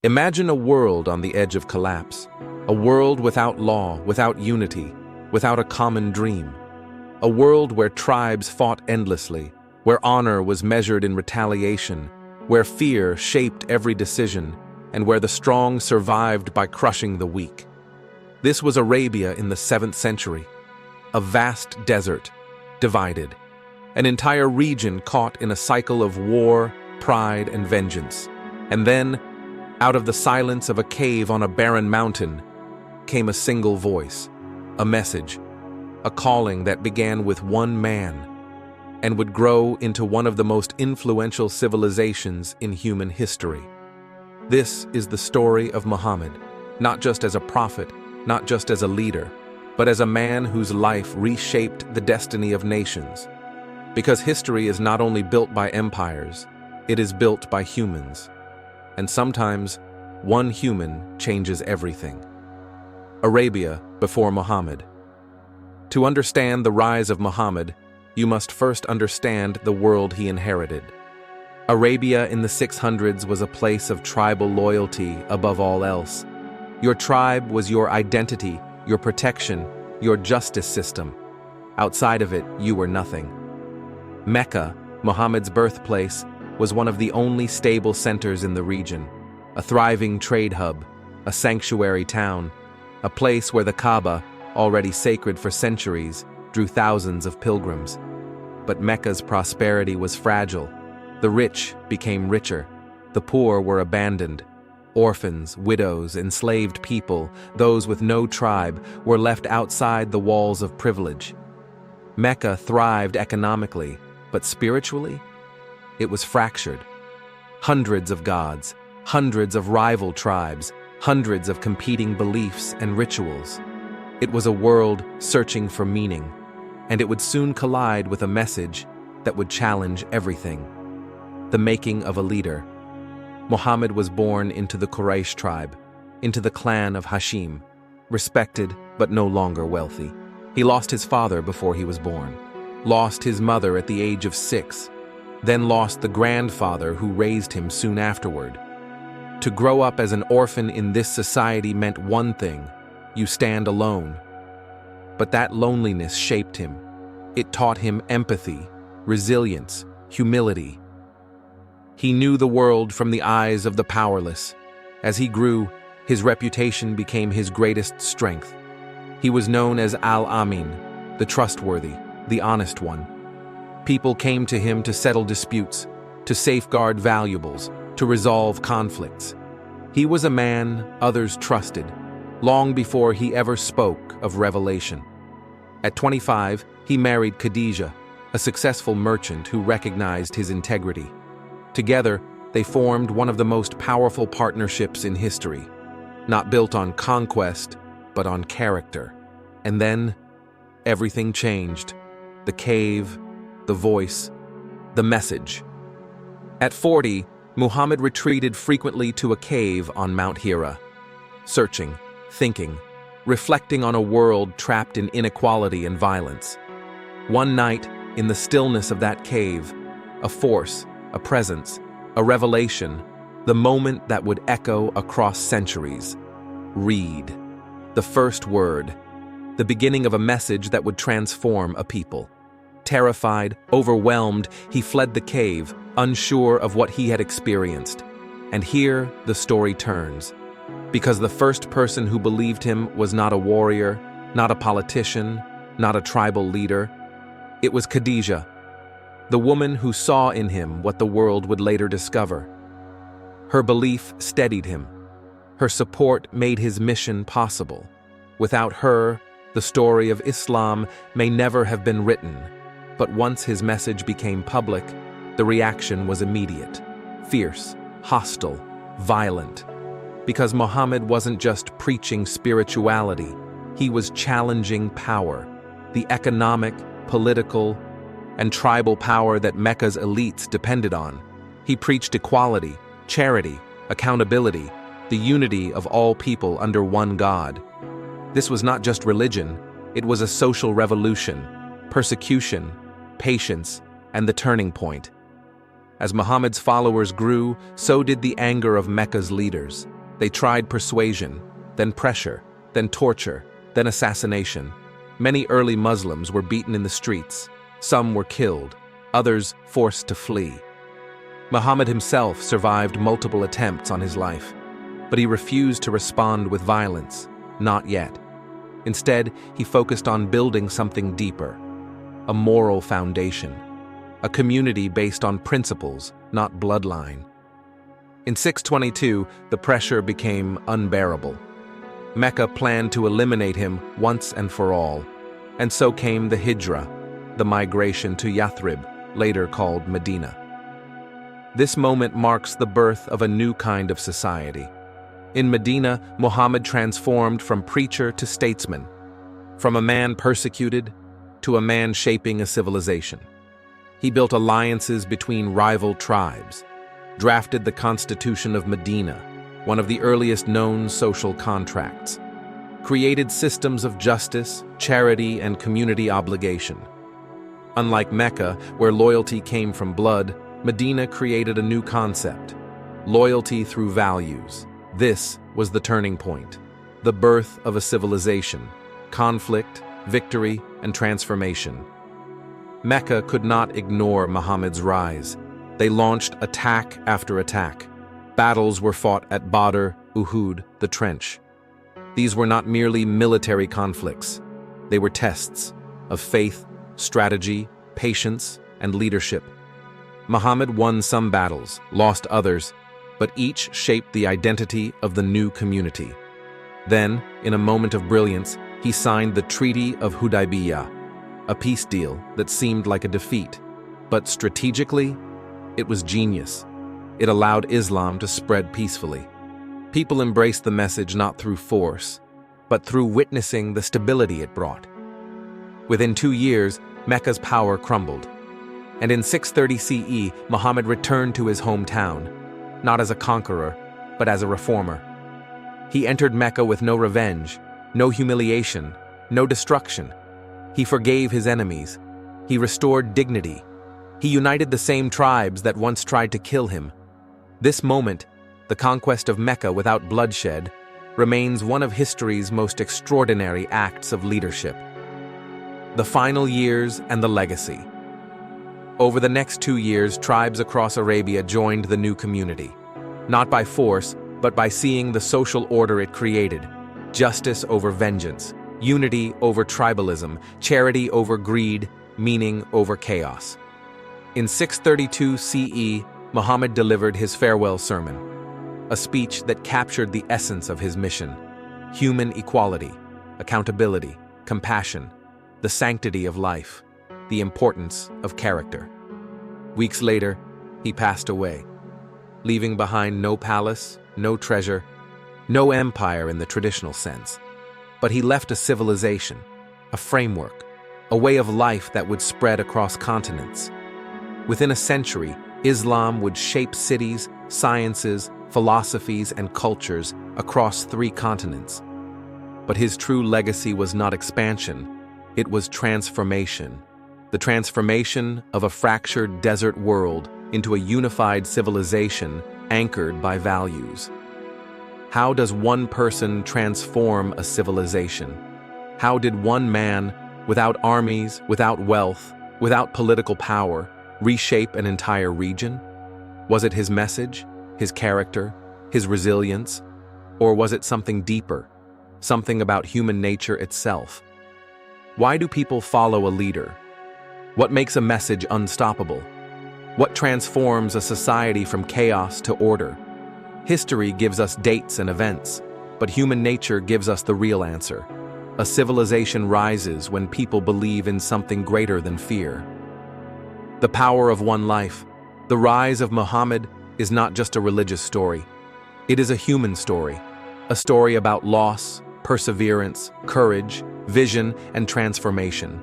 Imagine a world on the edge of collapse, a world without law, without unity, without a common dream, a world where tribes fought endlessly, where honor was measured in retaliation, where fear shaped every decision, and where the strong survived by crushing the weak. This was Arabia in the 7th century, a vast desert, divided, an entire region caught in a cycle of war, pride, and vengeance. And then, out of the silence of a cave on a barren mountain, came a single voice, a message, a calling that began with one man and would grow into one of the most influential civilizations in human history. This is the story of Muhammad, not just as a prophet, not just as a leader, but as a man whose life reshaped the destiny of nations. Because history is not only built by empires, it is built by humans. And sometimes, one human changes everything. Arabia before Muhammad. To understand the rise of Muhammad, you must first understand the world he inherited. Arabia in the 600s was a place of tribal loyalty above all else. Your tribe was your identity, your protection, your justice system. Outside of it, you were nothing. Mecca, Muhammad's birthplace, was one of the only stable centers in the region, a thriving trade hub, a sanctuary town, a place where the Kaaba, already sacred for centuries, drew thousands of pilgrims. But Mecca's prosperity was fragile. The rich became richer, the poor were abandoned. Orphans, widows, enslaved people, those with no tribe, were left outside the walls of privilege. Mecca thrived economically, but spiritually, it was fractured. Hundreds of gods, hundreds of rival tribes, hundreds of competing beliefs and rituals. It was a world searching for meaning, and it would soon collide with a message that would challenge everything. The making of a leader. Muhammad was born into the Quraysh tribe, into the clan of Hashim, respected but no longer wealthy. He lost his father before he was born, lost his mother at the age of 6, then lost the grandfather who raised him soon afterward. To grow up as an orphan in this society meant one thing: you stand alone. But that loneliness shaped him. It taught him empathy, resilience, humility. He knew the world from the eyes of the powerless. As he grew, his reputation became his greatest strength. He was known as Al-Amin, the trustworthy, the honest one. People came to him to settle disputes, to safeguard valuables, to resolve conflicts. He was a man others trusted, long before he ever spoke of revelation. At 25, he married Khadijah, a successful merchant who recognized his integrity. Together, they formed one of the most powerful partnerships in history, not built on conquest, but on character. And then, everything changed. The cave, the voice, the message. At 40, Muhammad retreated frequently to a cave on Mount Hira, searching, thinking, reflecting on a world trapped in inequality and violence. One night, in the stillness of that cave, a force, a presence, a revelation, the moment that would echo across centuries. Read. The first word, the beginning of a message that would transform a people. Terrified, overwhelmed, he fled the cave, unsure of what he had experienced. And here the story turns. Because the first person who believed him was not a warrior, not a politician, not a tribal leader. It was Khadijah, the woman who saw in him what the world would later discover. Her belief steadied him. Her support made his mission possible. Without her, the story of Islam may never have been written. But once his message became public, the reaction was immediate, fierce, hostile, violent. Because Muhammad wasn't just preaching spirituality, he was challenging power, the economic, political, and tribal power that Mecca's elites depended on. He preached equality, charity, accountability, the unity of all people under one God. This was not just religion, it was a social revolution, persecution, patience, and the turning point. As Muhammad's followers grew, so did the anger of Mecca's leaders. They tried persuasion, then pressure, then torture, then assassination. Many early Muslims were beaten in the streets. Some were killed, others forced to flee. Muhammad himself survived multiple attempts on his life, but he refused to respond with violence, not yet. Instead, he focused on building something deeper, a moral foundation, a community based on principles, not bloodline. In 622, the pressure became unbearable. Mecca planned to eliminate him once and for all, and so came the Hijra, the migration to Yathrib, later called Medina. This moment marks the birth of a new kind of society. In Medina, Muhammad transformed from preacher to statesman, from a man persecuted to a man shaping a civilization. He built alliances between rival tribes, drafted the Constitution of Medina, one of the earliest known social contracts, created systems of justice, charity, and community obligation. Unlike Mecca, where loyalty came from blood, Medina created a new concept: loyalty through values. This was the turning point, the birth of a civilization, conflict, victory, and transformation. Mecca could not ignore Muhammad's rise. They launched attack after attack. Battles were fought at Badr, Uhud, the Trench. These were not merely military conflicts. They were tests of faith, strategy, patience, and leadership. Muhammad won some battles, lost others, but each shaped the identity of the new community. Then, in a moment of brilliance, he signed the Treaty of Hudaybiyah, a peace deal that seemed like a defeat. But strategically, it was genius. It allowed Islam to spread peacefully. People embraced the message not through force, but through witnessing the stability it brought. Within 2 years, Mecca's power crumbled. And in 630 CE, Muhammad returned to his hometown, not as a conqueror, but as a reformer. He entered Mecca with no revenge, no humiliation, no destruction. He forgave his enemies. He restored dignity. He united the same tribes that once tried to kill him. This moment, the conquest of Mecca without bloodshed, remains one of history's most extraordinary acts of leadership. The final years and the legacy. Over the next 2 years, tribes across Arabia joined the new community, not by force, but by seeing the social order it created: justice over vengeance, unity over tribalism, charity over greed, meaning over chaos. In 632 CE, Muhammad delivered his farewell sermon, a speech that captured the essence of his mission: human equality, accountability, compassion, the sanctity of life, the importance of character. Weeks later, he passed away, leaving behind no palace, no treasure, no empire in the traditional sense. But he left a civilization, a framework, a way of life that would spread across continents. Within a century, Islam would shape cities, sciences, philosophies, and cultures across 3 continents. But his true legacy was not expansion, it was transformation. The transformation of a fractured desert world into a unified civilization anchored by values. How does one person transform a civilization? How did one man, without armies, without wealth, without political power, reshape an entire region? Was it his message, his character, his resilience, or was it something deeper, something about human nature itself? Why do people follow a leader? What makes a message unstoppable? What transforms a society from chaos to order? History gives us dates and events, but human nature gives us the real answer. A civilization rises when people believe in something greater than fear. The power of one life. The rise of Muhammad is not just a religious story. It is a human story, a story about loss, perseverance, courage, vision, and transformation.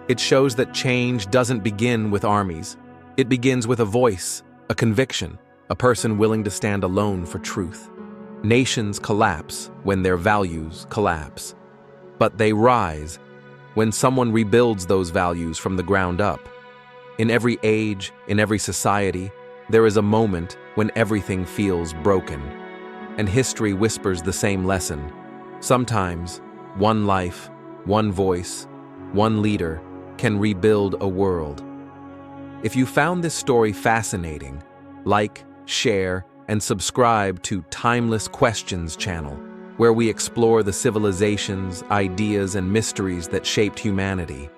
It shows that change doesn't begin with armies. It begins with a voice, a conviction, a person willing to stand alone for truth. Nations collapse when their values collapse. But they rise when someone rebuilds those values from the ground up. In every age, in every society, there is a moment when everything feels broken. and history whispers the same lesson. Sometimes, one life, one voice, one leader can rebuild a world. If you found this story fascinating, like, share, and subscribe to Timeless Questions channel, where we explore the civilizations, ideas, and mysteries that shaped humanity.